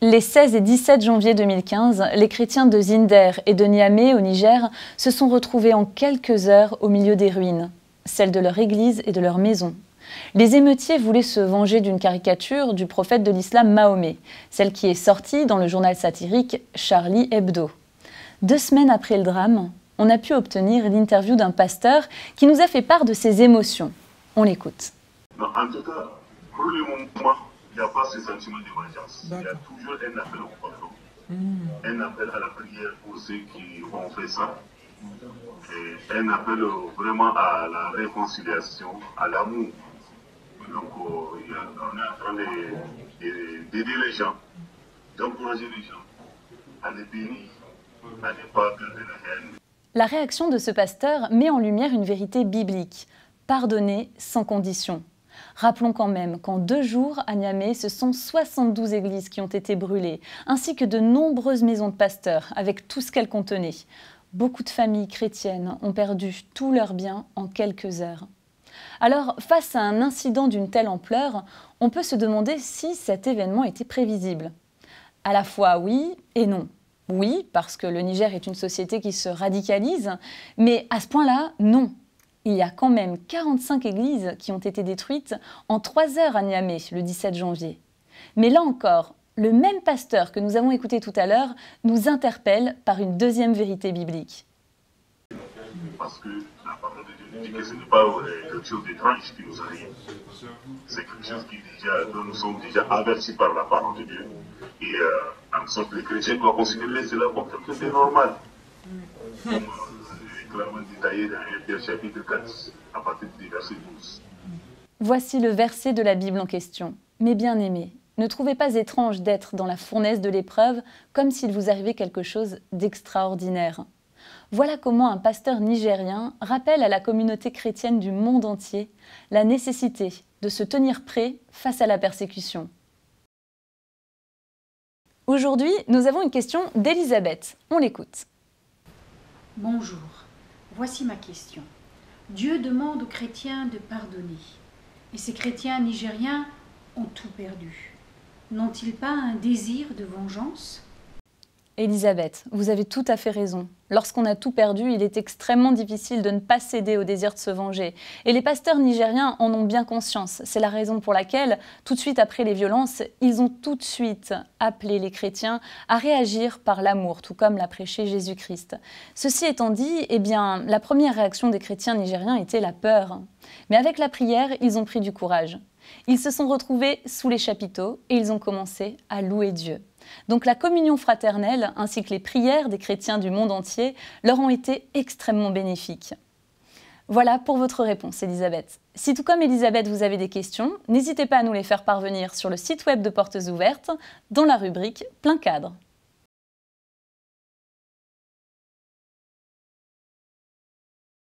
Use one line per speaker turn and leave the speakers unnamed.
Les 16 et 17 janvier 2015, les chrétiens de Zinder et de Niamey, au Niger, se sont retrouvés en quelques heures au milieu des ruines, celles de leur église et de leur maison. Les émeutiers voulaient se venger d'une caricature du prophète de l'islam Mahomet, celle qui est sortie dans le journal satirique Charlie Hebdo. 2 semaines après le drame, on a pu obtenir l'interview d'un pasteur qui nous a fait part de ses émotions. On l'écoute.
En tout cas, pour le moment, il n'y a pas ce sentiment de vengeance. Il y a toujours un appel au pardon, un appel à la prière pour ceux qui ont fait ça, et un appel vraiment à la réconciliation, à l'amour. Donc, on est en train d'aider les gens, d'encourager les gens à les bénir, à ne pas garder la haine.
La réaction de ce pasteur met en lumière une vérité biblique. Pardonner sans condition. Rappelons quand même qu'en 2 jours, à Niamey, ce sont 72 églises qui ont été brûlées, ainsi que de nombreuses maisons de pasteurs, avec tout ce qu'elles contenaient. Beaucoup de familles chrétiennes ont perdu tous leurs biens en quelques heures. Alors, face à un incident d'une telle ampleur, on peut se demander si cet événement était prévisible. À la fois oui et non. Oui, parce que le Niger est une société qui se radicalise, mais à ce point-là, non. Il y a quand même 45 églises qui ont été détruites en 3 heures à Niamey, le 17 janvier. Mais là encore, le même pasteur que nous avons écouté tout à l'heure nous interpelle par une deuxième vérité biblique.
Parce que la parole de Dieu nous dit que ce n'est pas quelque chose d'étrange qui nous arrive. C'est quelque chose dont nous sommes déjà avertis par la parole de Dieu. Et en sorte, les chrétiens doivent considérer cela comme quelque chose de normal. Comme clairement détaillé dans 1 Pierre chapitre 4, à partir du verset 12.
Voici le verset de la Bible en question. Mes bien-aimés, ne trouvez pas étrange d'être dans la fournaise de l'épreuve comme s'il vous arrivait quelque chose d'extraordinaire. Voilà comment un pasteur nigérien rappelle à la communauté chrétienne du monde entier la nécessité de se tenir prêt face à la persécution. Aujourd'hui, nous avons une question d'Elisabeth. On l'écoute.
Bonjour, voici ma question. Dieu demande aux chrétiens de pardonner. Et ces chrétiens nigériens ont tout perdu. N'ont-ils pas un désir de vengeance ?
Elisabeth, vous avez tout à fait raison. Lorsqu'on a tout perdu, il est extrêmement difficile de ne pas céder au désir de se venger. Et les pasteurs nigériens en ont bien conscience. C'est la raison pour laquelle, tout de suite après les violences, ils ont tout de suite appelé les chrétiens à réagir par l'amour, tout comme l'a prêché Jésus-Christ. Ceci étant dit, eh bien, la première réaction des chrétiens nigériens était la peur. Mais avec la prière, ils ont pris du courage. Ils se sont retrouvés sous les chapiteaux et ils ont commencé à louer Dieu. Donc la communion fraternelle ainsi que les prières des chrétiens du monde entier leur ont été extrêmement bénéfiques. Voilà pour votre réponse, Elisabeth. Si tout comme Elisabeth vous avez des questions, n'hésitez pas à nous les faire parvenir sur le site web de Portes Ouvertes dans la rubrique Plein Cadre.